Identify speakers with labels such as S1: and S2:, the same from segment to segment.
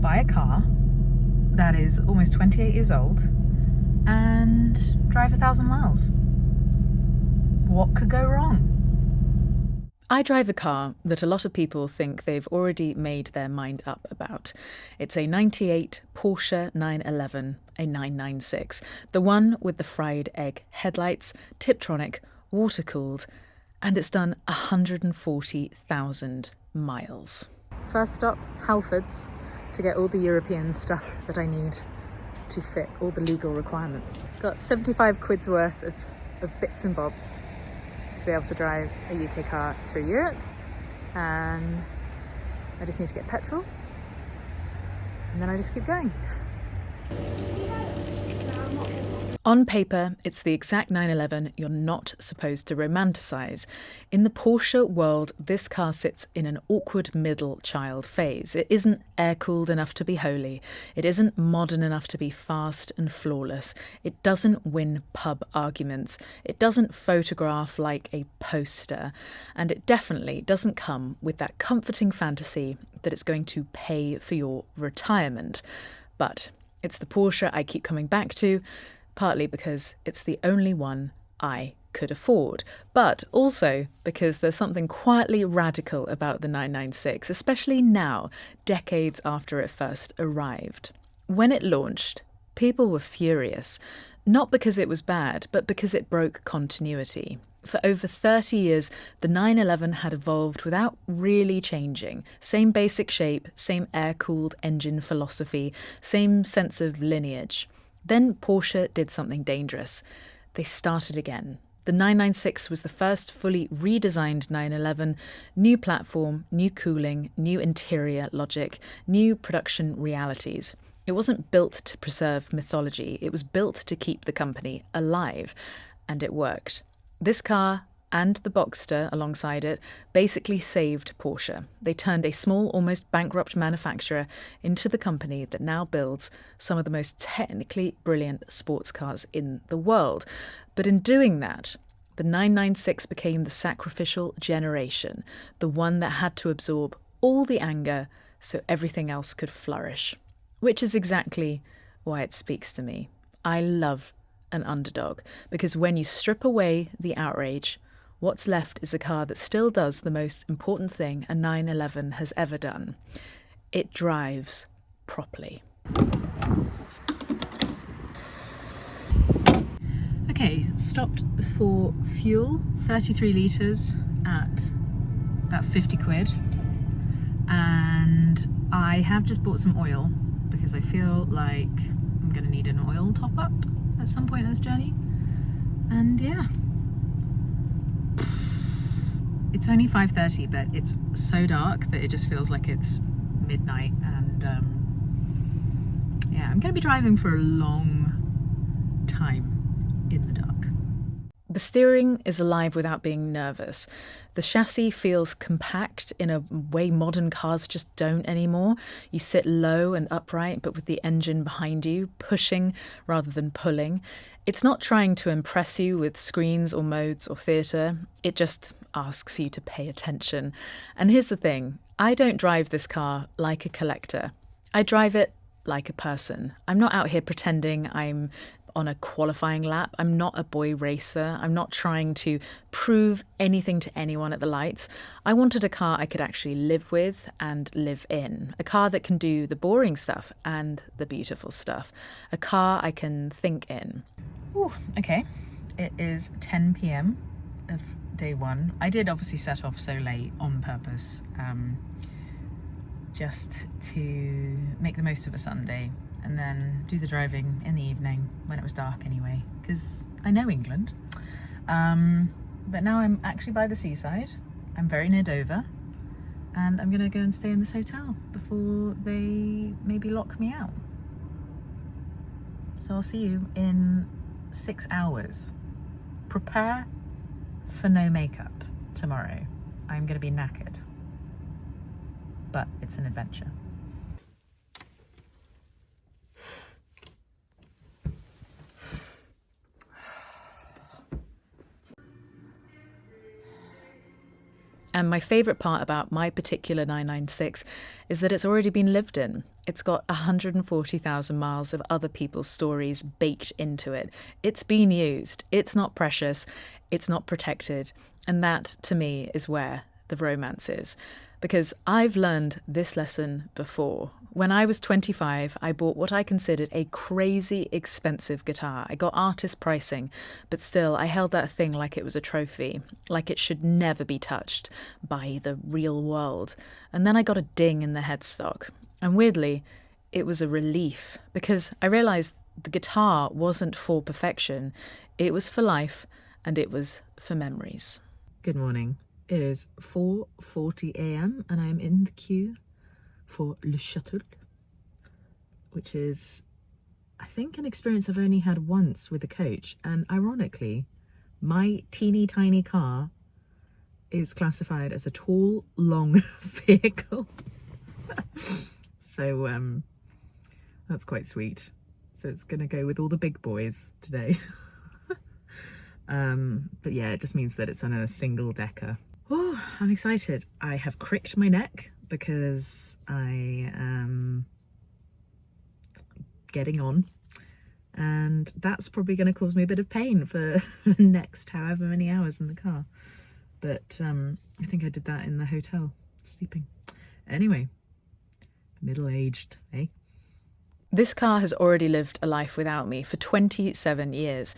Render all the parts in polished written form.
S1: buy a car that is almost 28 years old and drive 1,000 miles. What could go wrong? I drive a car that a lot of people think they've already made their mind up about. It's a 98 Porsche 911, a 996, the one with the fried egg headlights, Tiptronic, water-cooled, and it's done 140,000 miles. First stop, Halfords, to get all the European stuff that I need to fit all the legal requirements. Got 75 quid's worth of bits and bobs to be able to drive a UK car through Europe, and I just need to get petrol and then I just keep going. On paper, it's the exact 911 you're not supposed to romanticise. In the Porsche world, this car sits in an awkward middle child phase. It isn't air-cooled enough to be holy. It isn't modern enough to be fast and flawless. It doesn't win pub arguments. It doesn't photograph like a poster. And it definitely doesn't come with that comforting fantasy that it's going to pay for your retirement. But it's the Porsche I keep coming back to, partly because it's the only one I could afford, but also because there's something quietly radical about the 996, especially now, decades after it first arrived. When it launched, people were furious, not because it was bad, but because it broke continuity. For over 30 years, the 911 had evolved without really changing. Same basic shape, same air-cooled engine philosophy, same sense of lineage. Then Porsche did something dangerous. They started again. The 996 was the first fully redesigned 911, new platform, new cooling, new interior logic, new production realities. It wasn't built to preserve mythology, it was built to keep the company alive. And it worked. This car and the Boxster alongside it basically saved Porsche. They turned a small, almost bankrupt manufacturer into the company that now builds some of the most technically brilliant sports cars in the world. But in doing that, the 996 became the sacrificial generation, the one that had to absorb all the anger so everything else could flourish. Which is exactly why it speaks to me. I love an underdog, because when you strip away the outrage, what's left is a car that still does the most important thing a 911 has ever done. It drives properly. Okay, stopped for fuel, 33 litres at about 50 quid. And I have just bought some oil because I feel like I'm going to need an oil top up at some point in this journey. And yeah. It's only 5:30, but it's so dark that it just feels like it's midnight, and yeah, I'm going to be driving for a long time in the dark. The steering is alive without being nervous. The chassis feels compact in a way modern cars just don't anymore. You sit low and upright, but with the engine behind you, pushing rather than pulling. It's not trying to impress you with screens or modes or theatre. It just asks you to pay attention. And here's the thing, I don't drive this car like a collector. I drive it like a person. I'm not out here pretending I'm on a qualifying lap. I'm not a boy racer. I'm not trying to prove anything to anyone at the lights. I wanted a car I could actually live with and live in. A car that can do the boring stuff and the beautiful stuff. A car I can think in. Ooh, okay. It is 10 p.m. of day one. I did obviously set off so late on purpose, just to make the most of a Sunday and then do the driving in the evening when it was dark anyway, because I know England. But now I'm actually by the seaside. I'm very near Dover, and I'm gonna go and stay in this hotel before they maybe lock me out. So I'll see you in 6 hours. Prepare for no makeup tomorrow. I'm gonna be knackered, but it's an adventure. And my favourite part about my particular 996 is that it's already been lived in. It's got 140,000 miles of other people's stories baked into it. It's been used. It's not precious. It's not protected. And that, to me, is where the romance is. Because I've learned this lesson before. When I was 25, I bought what I considered a crazy expensive guitar. I got artist pricing, but still I held that thing like it was a trophy, like it should never be touched by the real world. And then I got a ding in the headstock. And weirdly, it was a relief because I realised the guitar wasn't for perfection. It was for life and it was for memories. Good morning. It is 4:40 a.m. and I'm in the queue for Le Shuttle, which is, I think, an experience I've only had once with a coach. And ironically, my teeny tiny car is classified as a tall, long vehicle. So that's quite sweet. So it's going to go with all the big boys today. But yeah, it just means that it's on a single decker. Oh, I'm excited. I have cricked my neck because I am getting on, and that's probably going to cause me a bit of pain for the next however many hours in the car. But I think I did that in the hotel, sleeping. Anyway, middle-aged, eh? This car has already lived a life without me for 27 years,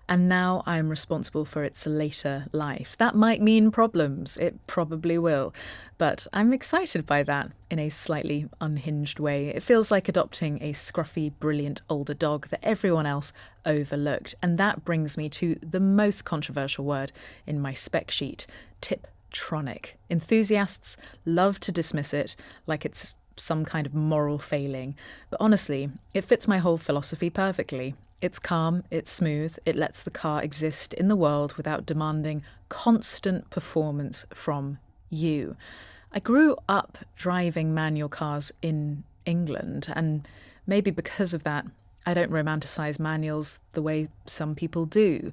S1: and now I'm responsible for its later life. That might mean problems, it probably will, but I'm excited by that in a slightly unhinged way. It feels like adopting a scruffy, brilliant older dog that everyone else overlooked, and that brings me to the most controversial word in my spec sheet, Tiptronic. Enthusiasts love to dismiss it like it's some kind of moral failing, but honestly, it fits my whole philosophy perfectly. It's calm, it's smooth, it lets the car exist in the world without demanding constant performance from you. I grew up driving manual cars in England, and maybe because of that, I don't romanticize manuals the way some people do.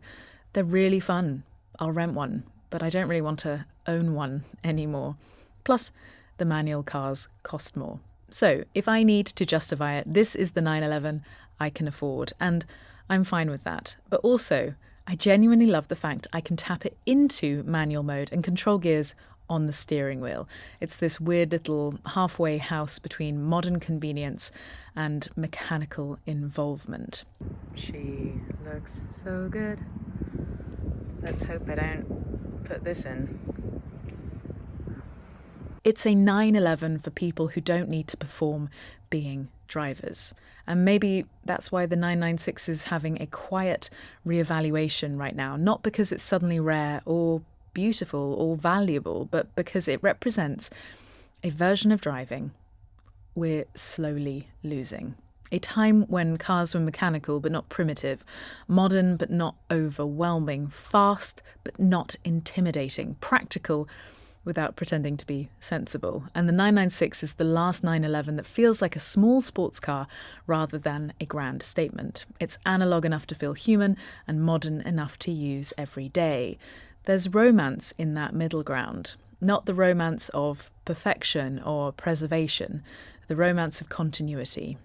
S1: They're really fun. I'll rent one, but I don't really want to own one anymore. Plus, the manual cars cost more. So if I need to justify it, this is the 911 I can afford, and I'm fine with that. But also, I genuinely love the fact I can tap it into manual mode and control gears on the steering wheel. It's this weird little halfway house between modern convenience and mechanical involvement. She looks so good. Let's hope I don't put this in. It's a 911 for people who don't need to perform being drivers. And maybe that's why the 996 is having a quiet reevaluation right now, not because it's suddenly rare or beautiful or valuable, but because it represents a version of driving we're slowly losing. A time when cars were mechanical but not primitive, modern but not overwhelming, fast but not intimidating, practical without pretending to be sensible. And the 996 is the last 911 that feels like a small sports car rather than a grand statement. It's analog enough to feel human and modern enough to use every day. There's romance in that middle ground, not the romance of perfection or preservation, the romance of continuity,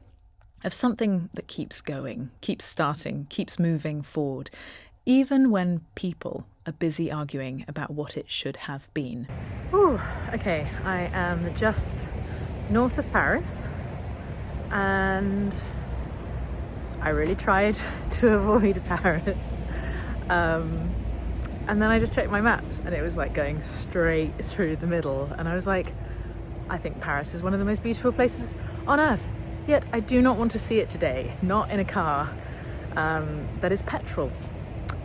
S1: of something that keeps going, keeps starting, keeps moving forward, even when people are busy arguing about what it should have been. Ooh, okay, I am just north of Paris, and I really tried to avoid Paris. And then I just checked my maps and it was like going straight through the middle, and I was like, I think Paris is one of the most beautiful places on earth, yet I do not want to see it today, not in a car that is petrol.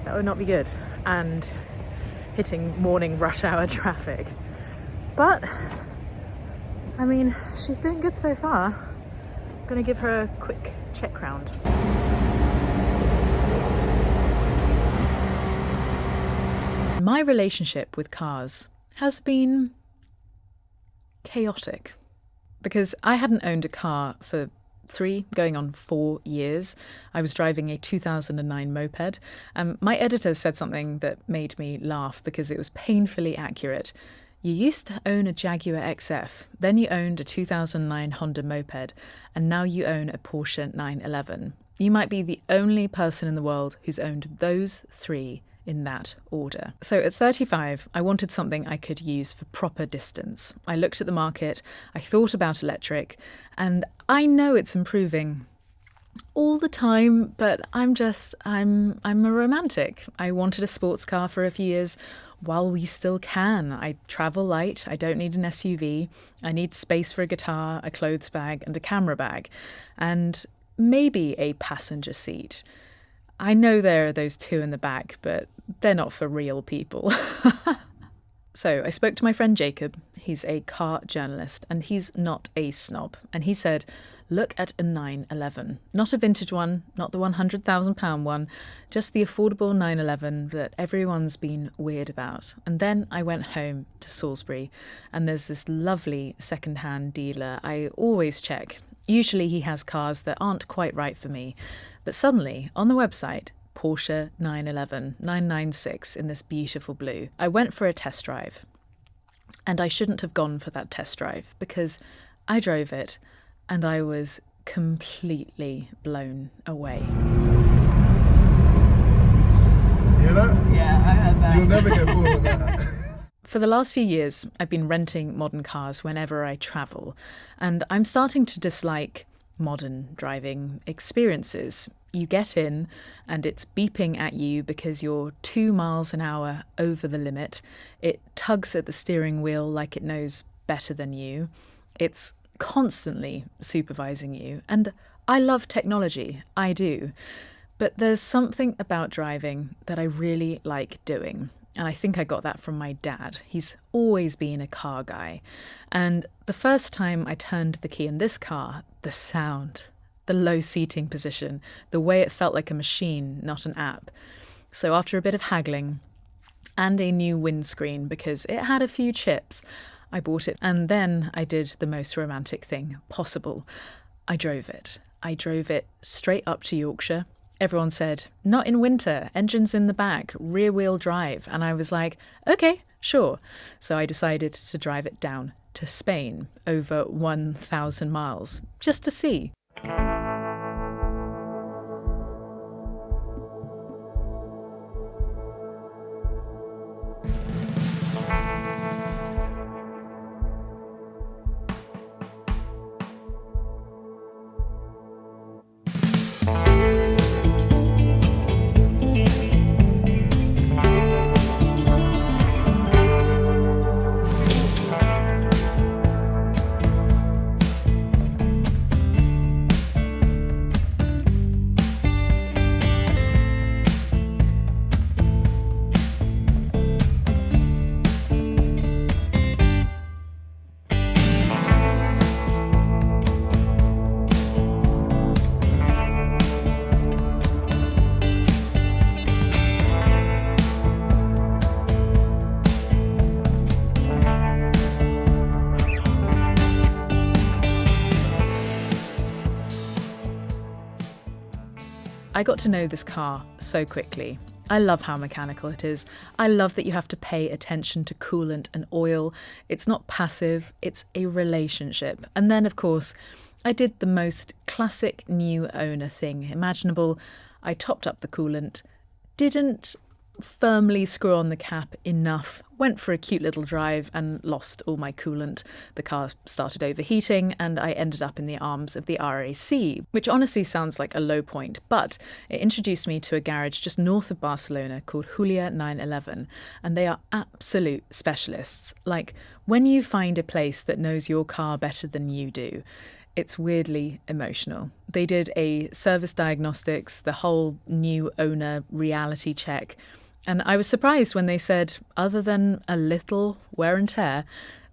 S1: That would not be good, and hitting morning rush hour traffic. But I mean, she's doing good so far. I'm gonna give her a quick check round. My relationship with cars has been chaotic because I hadn't owned a car for 3, going on 4 years. I was driving a 2009 moped. My editor said something that made me laugh because it was painfully accurate. You used to own a Jaguar XF, then you owned a 2009 Honda moped, and now you own a Porsche 911. You might be the only person in the world who's owned those three in that order. So at 35, I wanted something I could use for proper distance. I looked at the market, I thought about electric, and I know it's improving all the time, but I'm a romantic. I wanted a sports car for a few years while we still can. I travel light, I don't need an SUV, I need space for a guitar, a clothes bag and a camera bag, and maybe a passenger seat. I know there are those two in the back, but they're not for real people. So I spoke to my friend Jacob. He's a car journalist and he's not a snob. And he said, look at a 911. Not a vintage one, not the £100,000 one, just the affordable 911 that everyone's been weird about. And then I went home to Salisbury and there's this lovely second-hand dealer I always check. Usually he has cars that aren't quite right for me. But suddenly, on the website, Porsche 911, 996 in this beautiful blue. I went for a test drive. And I shouldn't have gone for that test drive because I drove it and I was completely blown away.
S2: You hear that?
S3: Yeah, I heard that.
S2: You'll never get bored of that.
S1: For the last few years, I've been renting modern cars whenever I travel, and I'm starting to dislike modern driving experiences. You get in and it's beeping at you because you're 2 miles an hour over the limit. It tugs at the steering wheel like it knows better than you. It's constantly supervising you. And I love technology, I do. But there's something about driving that I really like doing. And I think I got that from my dad. He's always been a car guy. And the first time I turned the key in this car, the sound, the low seating position, the way it felt like a machine, not an app. So after a bit of haggling and a new windscreen because it had a few chips, I bought it. And then I did the most romantic thing possible. I drove it. I drove it straight up to Yorkshire. Everyone said, not in winter, engines in the back, rear wheel drive. And I was like, okay, sure. So I decided to drive it down to Spain over 1,000 miles just to see. I got to know this car so quickly. I love how mechanical it is. I love that you have to pay attention to coolant and oil. It's not passive, it's a relationship. And then, of course, I did the most classic new owner thing imaginable. I topped up the coolant, didn't firmly screw on the cap enough, went for a cute little drive and lost all my coolant. The car started overheating and I ended up in the arms of the RAC, which honestly sounds like a low point, but it introduced me to a garage just north of Barcelona called Julia 911, and they are absolute specialists. Like, when you find a place that knows your car better than you do, it's weirdly emotional. They did a service diagnostics, the whole new owner reality check. And I was surprised when they said, other than a little wear and tear,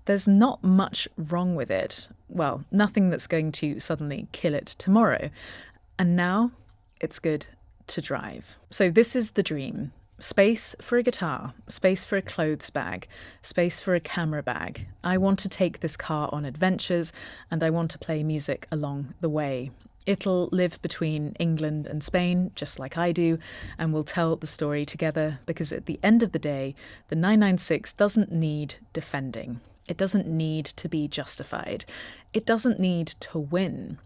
S1: there's not much wrong with it. Well, nothing that's going to suddenly kill it tomorrow. And now it's good to drive. So this is the dream. Space for a guitar, space for a clothes bag, space for a camera bag. I want to take this car on adventures and I want to play music along the way. It'll live between England and Spain, just like I do, and we'll tell the story together because at the end of the day, the 996 doesn't need defending. It doesn't need to be justified. It doesn't need to win.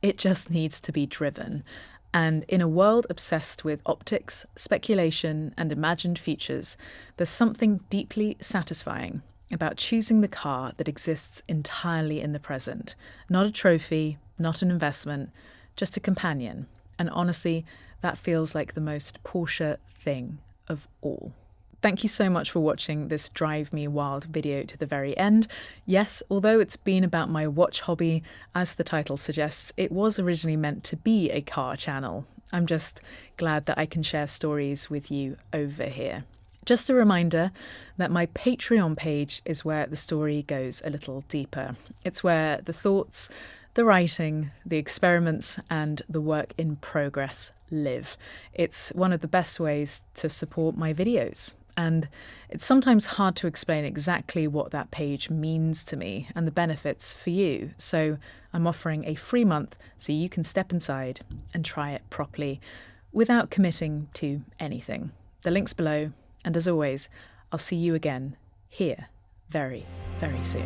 S1: It just needs to be driven. And in a world obsessed with optics, speculation, and imagined futures, there's something deeply satisfying about choosing the car that exists entirely in the present. Not a trophy, not an investment, just a companion. And honestly, that feels like the most Porsche thing of all. Thank you so much for watching this Drive Me Wild video to the very end. Yes, although it's been about my watch hobby, as the title suggests, it was originally meant to be a car channel. I'm just glad that I can share stories with you over here. Just a reminder that my Patreon page is where the story goes a little deeper. It's where the thoughts, the writing, the experiments, and the work in progress live. It's one of the best ways to support my videos. And it's sometimes hard to explain exactly what that page means to me and the benefits for you. So I'm offering a free month so you can step inside and try it properly without committing to anything. The link's below. And as always, I'll see you again here very, very soon.